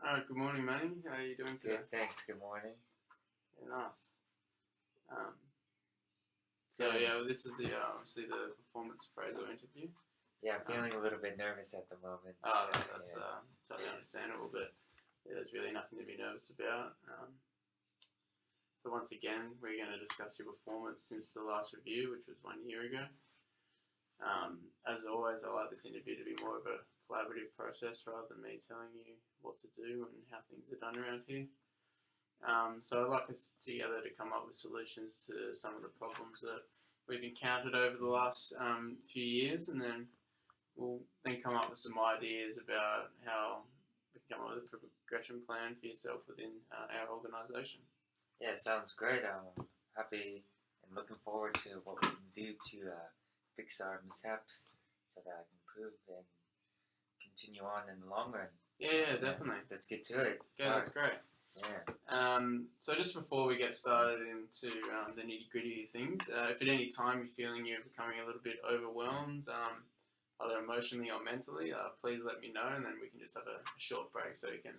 Good morning, Manny. How are you doing today? Good, thanks. Good morning. Yeah, nice. Um, Feeling, this is the obviously the performance appraisal interview. yeah, I'm Um, feeling a little bit nervous at the moment. that's Yeah, totally understandable, but there's really nothing to be nervous about. So once again, we're going to discuss your performance since the last review, which was 1 year ago. As always, I like this interview to be more of a collaborative process rather than me telling you what to do and how things are done around here. So I'd like us together to come up with solutions to some of the problems that we've encountered over the last few years, and then we'll then come up with some ideas about how we can come up with a progression plan for yourself within our organisation. yeah, sounds great. I'm happy and looking forward to what we can do to fix our mishaps so that I can improve and continue on in the long run. Yeah, definitely. Let's get to it. Yeah, that's great. Yeah. So just before we get started into the nitty gritty of things, if at any time you're feeling you're becoming a little bit overwhelmed, either emotionally or mentally, please let me know, and then we can just have a short break so you can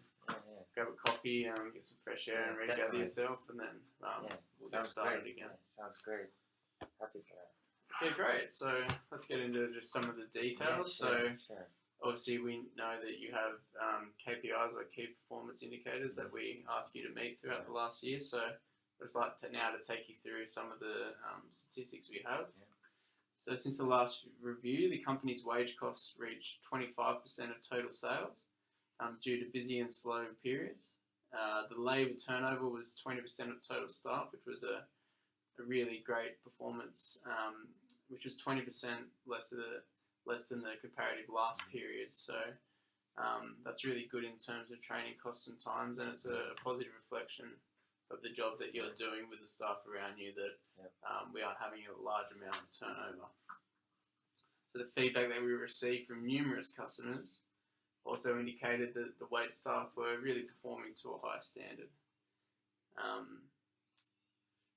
grab a coffee, get some fresh air, and regather yourself, and then we'll get started again. Yeah, sounds great. Happy for that. Okay, great. So let's get into just some of the details. Sure. Obviously, we know that you have KPIs or key performance indicators that we ask you to meet throughout the last year. So I'd just like to now take you through some of the statistics we have. Yeah. So since the last review, the company's wage costs reached 25% of total sales due to busy and slow periods. The labour turnover was 20% of total staff, which was a really great performance, which was 20% less than the comparative last period. So that's really good in terms of training costs and times, and it's a positive reflection of the job that you're doing with the staff around you that we aren't having a large amount of turnover. So the feedback that we received from numerous customers also indicated that the wait staff were really performing to a high standard.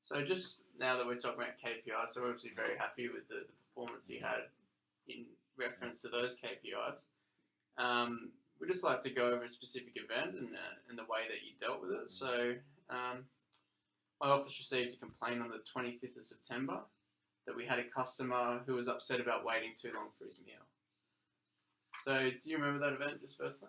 So just now that we're talking about KPIs, so we're obviously very happy with the performance you had in reference to those KPIs. We'd just like to go over a specific event and the way that you dealt with it. So my office received a complaint on the 25th of September that we had a customer who was upset about waiting too long for his meal. So do you remember that event just firstly?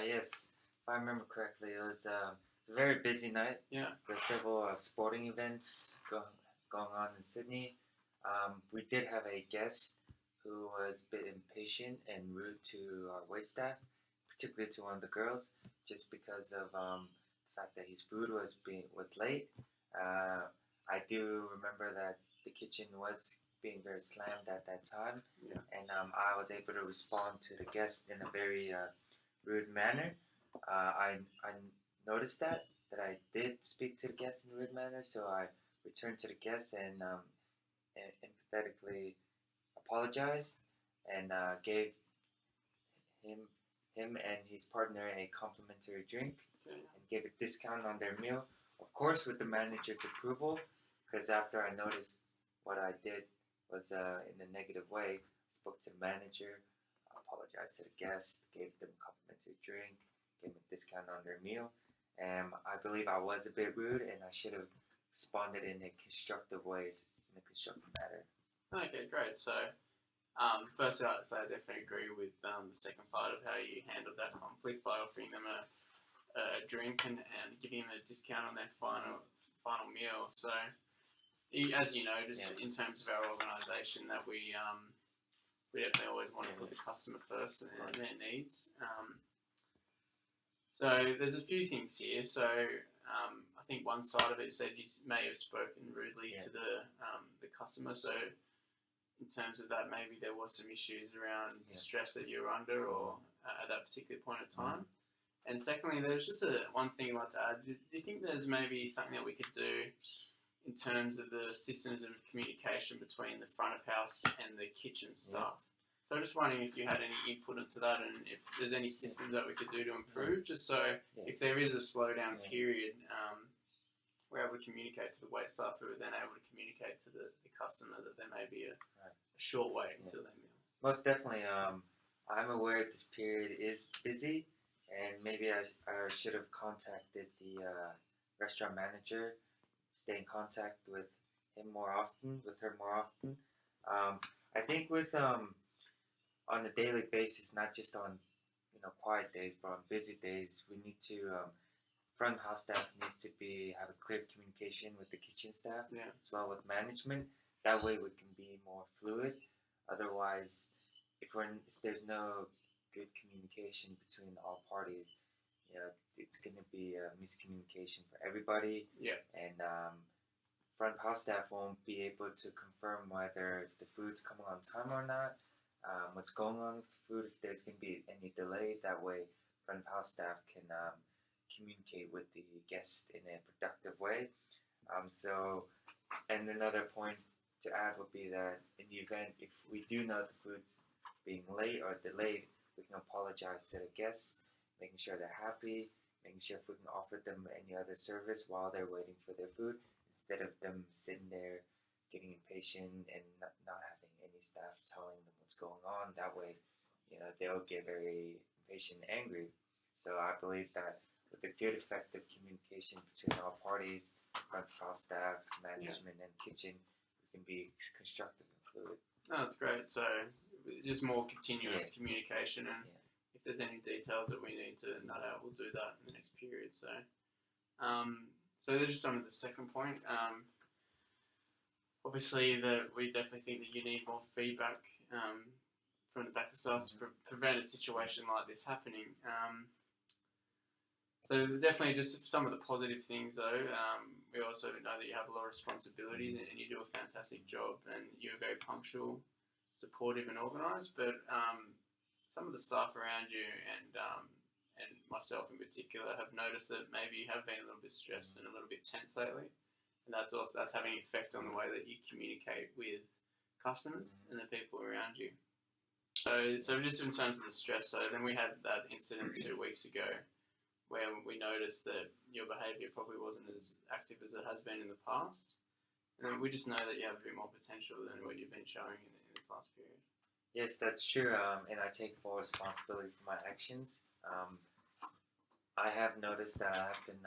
Yes. If I remember correctly, it was a very busy night. Yeah. There were several sporting events going on in Sydney. We did have a guest who was a bit impatient and rude to our waitstaff, particularly to one of the girls, just because of the fact that his food was late. I do remember that the kitchen was being very slammed at that time, and I was able to respond to the guest in a very rude manner. I noticed that I did speak to the guest in a rude manner, so I returned to the guest and empathetically apologized and gave him and his partner a complimentary drink and gave a discount on their meal. Of course, with the manager's approval, because after I noticed what I did was in a negative way, I spoke to the manager, apologized to the guest, gave them a complimentary drink, gave them a discount on their meal. And I believe I was a bit rude, and I should have responded in a constructive way, in a constructive manner. Okay, great. So first, I'd say I definitely agree with the second part of how you handled that conflict by offering them a drink and giving them a discount on their final meal. So, as you know, just in terms of our organisation, that we definitely always want to put the customer first and their needs. So there's a few things here. So I think one side of it said you may have spoken rudely to the customer. So in terms of that, maybe there was some issues around the stress that you were under or at that particular point of time. And secondly, there's just one thing I'd like to add. Do you think there's maybe something that we could do in terms of the systems of communication between the front of house and the kitchen staff? So I'm just wondering if you had any input into that and if there's any systems that we could do to improve, just so if there is a slowdown period, we're able to communicate to the wait staff who are then able to communicate to the customer that there may be a short wait until their meal. Most definitely. I'm aware this period is busy, and maybe I should have contacted the restaurant manager, stay in contact with him more often, with her more often. I think with on a daily basis, not just on quiet days, but on busy days, we need to front house staff needs to have a clear communication with the kitchen staff Yeah. as well with management. That way, we can be more fluid. Otherwise, if there's no good communication between all parties, it's going to be a miscommunication for everybody. Yeah. And front house staff won't be able to confirm whether if the food's coming on time or not. What's going on with the food, if there's going to be any delay. That way, front house staff can communicate with the guests in a productive way. And another point to add would be that in the event if we do know the food's being late or delayed, we can apologize to the guests, making sure they're happy, making sure if we can offer them any other service while they're waiting for their food, instead of them sitting there getting impatient and not having any staff telling them what's going on. That way, they'll get very impatient and angry. So I believe that with a good, effective communication between all parties, front of house staff, management, and kitchen, we can be constructive and fluid. Oh, that's great. So just more continuous communication, and if there's any details that we need to nut out, we'll do that in the next period. So, so there's just some of the second point. Obviously, that we definitely think that you need more feedback from the back of house to prevent a situation like this happening. So definitely just some of the positive things though. We also know that you have a lot of responsibilities and you do a fantastic job, and you're very punctual, supportive and organised, but some of the staff around you and myself in particular have noticed that maybe you have been a little bit stressed and a little bit tense lately, and that's having an effect on the way that you communicate with customers and the people around you. So just in terms of the stress, so then we had that incident 2 weeks ago where we noticed that your behaviour probably wasn't as active as it has been in the past. And we just know that you have a bit more potential than what you've been showing in this last period. Yes, that's true, and I take full responsibility for my actions. I have noticed that I have been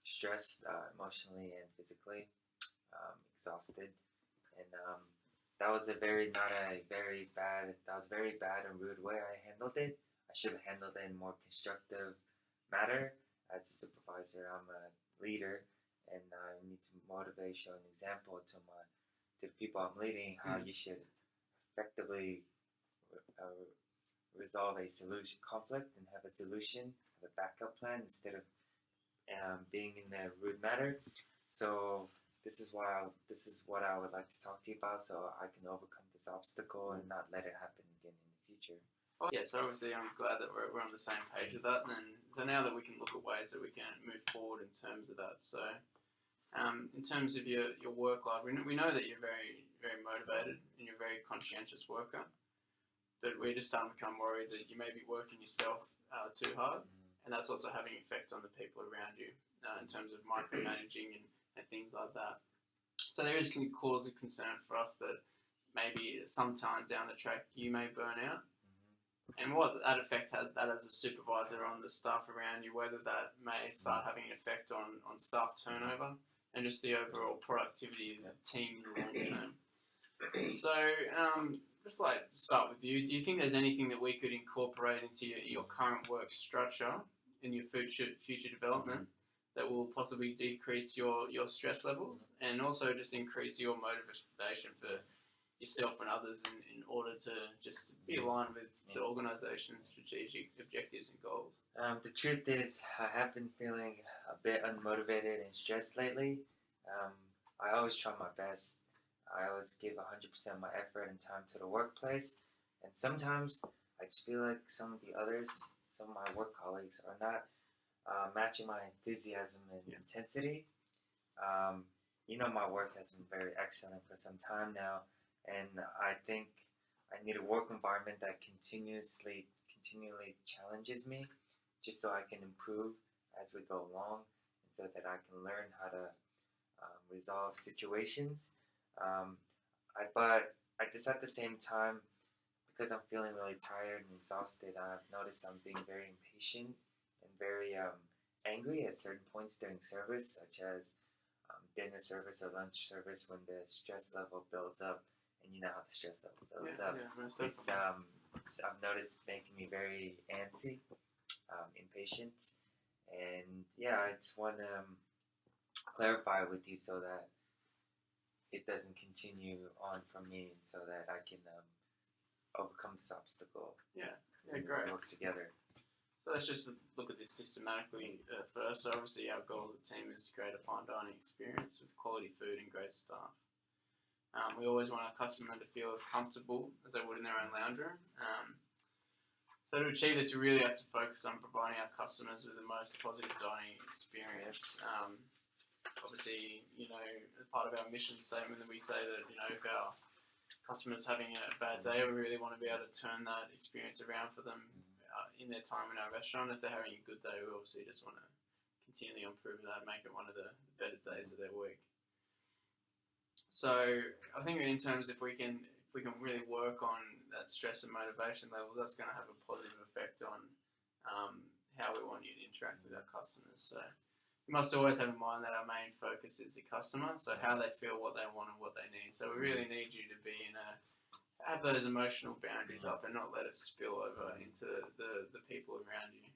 stressed emotionally and physically, exhausted, and that was very bad and rude way I handled it. I should have handled it in a more constructive manner. As a supervisor, I'm a leader, and I need to motivate, show an example to the people I'm leading how you should effectively resolve a conflict and have a solution, have a backup plan instead of being in a rude manner. So this is what I would like to talk to you about, so I can overcome this obstacle and not let it happen again in the future. Well, yeah, so obviously I'm glad that we're on the same page with that, and so now that we can look at ways that we can move forward in terms of that. So in terms of your work life, we know that you're very, very motivated and you're a very conscientious worker, but we're just starting to become worried that you may be working yourself too hard, and that's also having an effect on the people around you in terms of micromanaging and things like that. So there is cause of concern for us that maybe sometime down the track you may burn out. And what that effect has that as a supervisor on the staff around you, whether that may start having an effect on staff turnover and just the overall productivity of the team in the long term. So, just like to start with you, do you think there's anything that we could incorporate into your current work structure in your future development that will possibly decrease your stress levels and also just increase your motivation for yourself and others in order to just be aligned with the organisation's strategic objectives and goals? The truth is, I have been feeling a bit unmotivated and stressed lately. I always try my best. I always give 100% of my effort and time to the workplace. And sometimes I just feel like some of my work colleagues are not matching my enthusiasm and intensity. My work has been very excellent for some time now. And I think I need a work environment that continually challenges me, just so I can improve as we go along, and so that I can learn how to resolve situations. But I just at the same time, because I'm feeling really tired and exhausted, I've noticed I'm being very impatient and very angry at certain points during service, such as dinner service or lunch service, when the stress level builds up, and you know how the stress level builds up. Yeah, most I've noticed making me very antsy, impatient, and yeah, I just want to clarify with you so that it doesn't continue on from me, so that I can overcome this obstacle. Yeah, and great. Work together. So let's just look at this systematically first. So obviously our goal as a team is to create a fine dining experience with quality food and great staff. We always want our customer to feel as comfortable as they would in their own lounge room. So to achieve this, we really have to focus on providing our customers with the most positive dining experience. Obviously, as part of our mission statement, we say that, if our customers having a bad day, we really want to be able to turn that experience around for them in their time in our restaurant. If they're having a good day, we obviously just want to continually improve that, make it one of the better days of their week. So I think in terms, if we can really work on that stress and motivation level, that's going to have a positive effect on how we want you to interact with our customers. So we must always have in mind that our main focus is the customer, so how they feel, what they want, and what they need. So we really need you to be have those emotional boundaries up and not let it spill over into the people around you.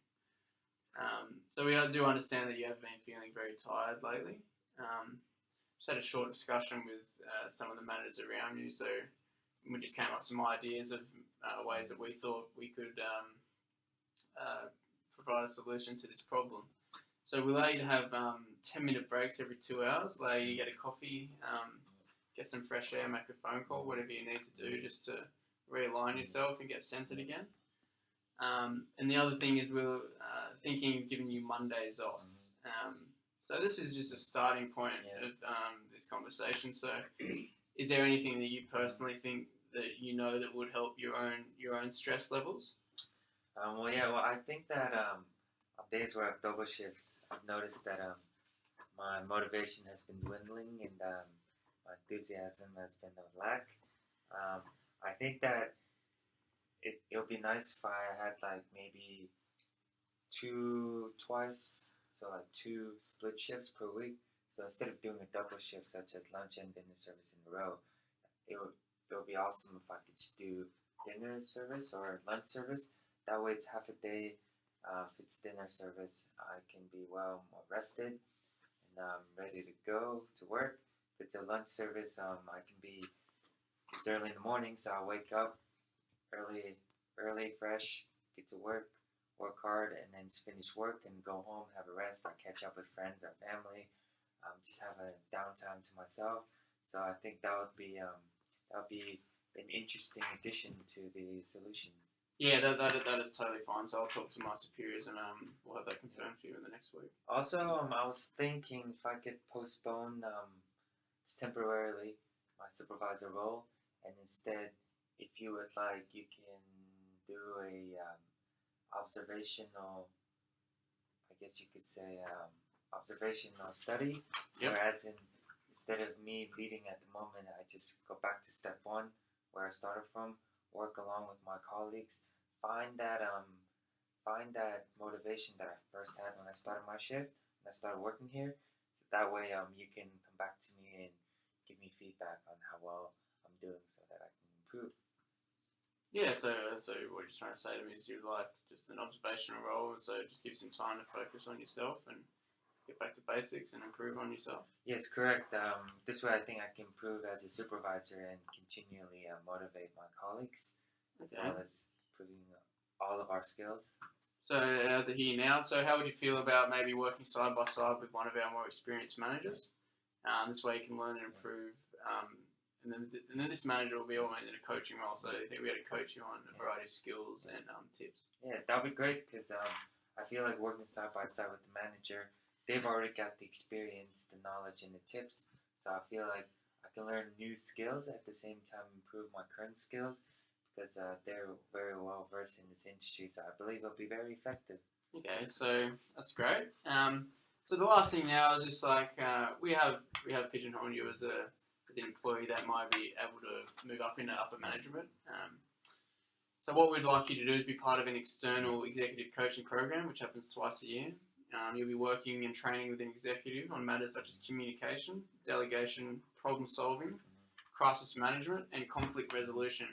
So we do understand that you have been feeling very tired lately. Just had a short discussion with some of the managers around you, so we just came up with some ideas of ways that we thought we could provide a solution to this problem. So we allow you to have 10-minute breaks every 2 hours, allow you to get a coffee, get some fresh air, make a phone call, whatever you need to do just to realign yourself and get centered again. And the other thing is we're thinking of giving you Mondays off. So this is just a starting point of this conversation. So is there anything that you personally think that that would help your own stress levels? I think that on days where I have double shifts, I've noticed that my motivation has been dwindling and my enthusiasm has been a lack. I think that it'll be nice if I had maybe two split shifts per week. So instead of doing a double shift such as lunch and dinner service in a row, it would be awesome if I could just do dinner service or lunch service. That way it's half a day. If it's dinner service, I can be more rested and ready to go to work. If it's a lunch service, it's early in the morning, so I wake up early, fresh, get to work hard, and then just finish work and go home, have a rest, or catch up with friends or family, just have a downtime to myself. So I think that would be an interesting addition to the solutions. Yeah, that is totally fine. So I'll talk to my superiors and we'll have that confirmed for you in the next week. Also, I was thinking if I could postpone temporarily my supervisor role, and instead, if you would like, you can do a observational, I guess you could say, observational study. Yep. Whereas instead of me leading at the moment, I just go back to step one, where I started from, work along with my colleagues, find that motivation that I first had when I started my shift, and I started working here. So that way, you can come back to me and give me feedback on how well I'm doing, so that I can improve. Yeah, so what you're trying to say to me is you'd like just an observational role, so just give some time to focus on yourself and get back to basics and improve on yourself? Yes, correct. This way I think I can improve as a supervisor and continually motivate my colleagues, as well as improving all of our skills. So as a here now, so how would you feel about maybe working side by side with one of our more experienced managers? This way you can learn and improve. And then this manager will be all in a coaching role, so I think we had to coach you on a variety of skills and tips. Yeah, that would be great, because I feel like working side by side with the manager, they've already got the experience, the knowledge, and the tips, so I feel like I can learn new skills at the same time improve my current skills, because they're very well versed in this industry, so I believe it'll be very effective. Okay, so that's great. So the last thing now is just we have pigeonholed you as an employee that might be able to move up into upper management. So what we'd like you to do is be part of an external executive coaching program, which happens twice a year. You'll be working and training with an executive on matters such as communication, delegation, problem solving, crisis management, and conflict resolution.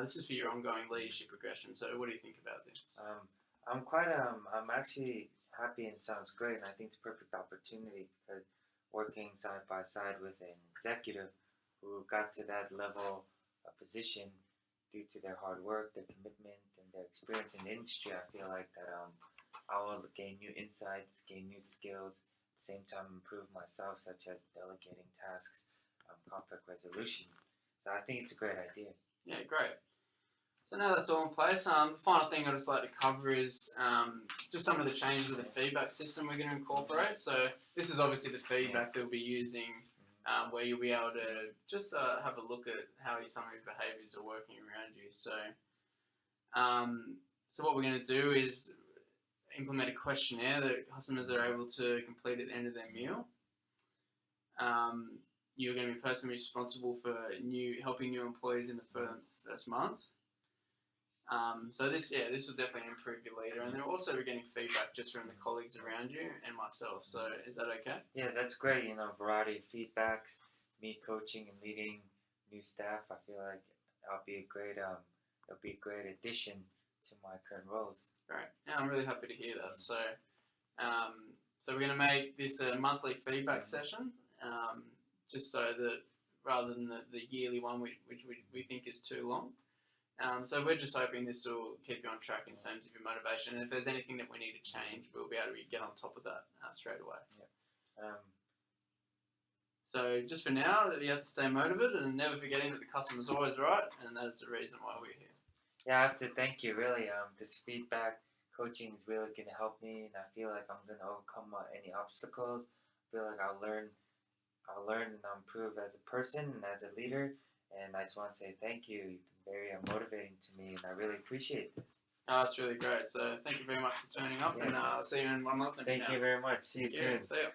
This is for your ongoing leadership progression. So what do you think about this? I'm actually happy and sounds great, and I think it's a perfect opportunity because working side by side with an executive who got to that level of position due to their hard work, their commitment, and their experience in the industry, I feel like that I will gain new insights, gain new skills, at the same time improve myself, such as delegating tasks, conflict resolution. So I think it's a great idea. Yeah, great. So now that's all in place. The final thing I'd just like to cover is just some of the changes of the feedback system we're going to incorporate. So this is obviously the feedback that we'll be using, where you'll be able to just have a look at how some of your behaviours are working around you. So, so what we're going to do is implement a questionnaire that customers are able to complete at the end of their meal. You're going to be personally responsible for helping new employees in the first month. So this will definitely improve your leader, and then also we're getting feedback just from the colleagues around you and myself. So is that okay? Yeah, that's great. Variety of feedbacks, me coaching and leading new staff. I feel like it'll be a great addition to my current roles. Right. Yeah, I'm really happy to hear that. So, so we're going to make this a monthly feedback session, just so that rather than the yearly one, which we think is too long. So we're just hoping this will keep you on track in terms of your motivation. And if there's anything that we need to change, we'll be able to get on top of that straight away. Yeah. So just for now, you have to stay motivated and never forgetting that the customer's always right, and that is the reason why we're here. Yeah, I have to thank you, really. This feedback coaching is really going to help me, and I feel like I'm going to overcome any obstacles. I feel like I'll learn and improve as a person and as a leader. And I just want to say thank you. You've been very motivating to me, and I really appreciate this. It's really great. So thank you very much for turning up, and I'll see you in 1 month. Thank you very much. See you soon. See ya.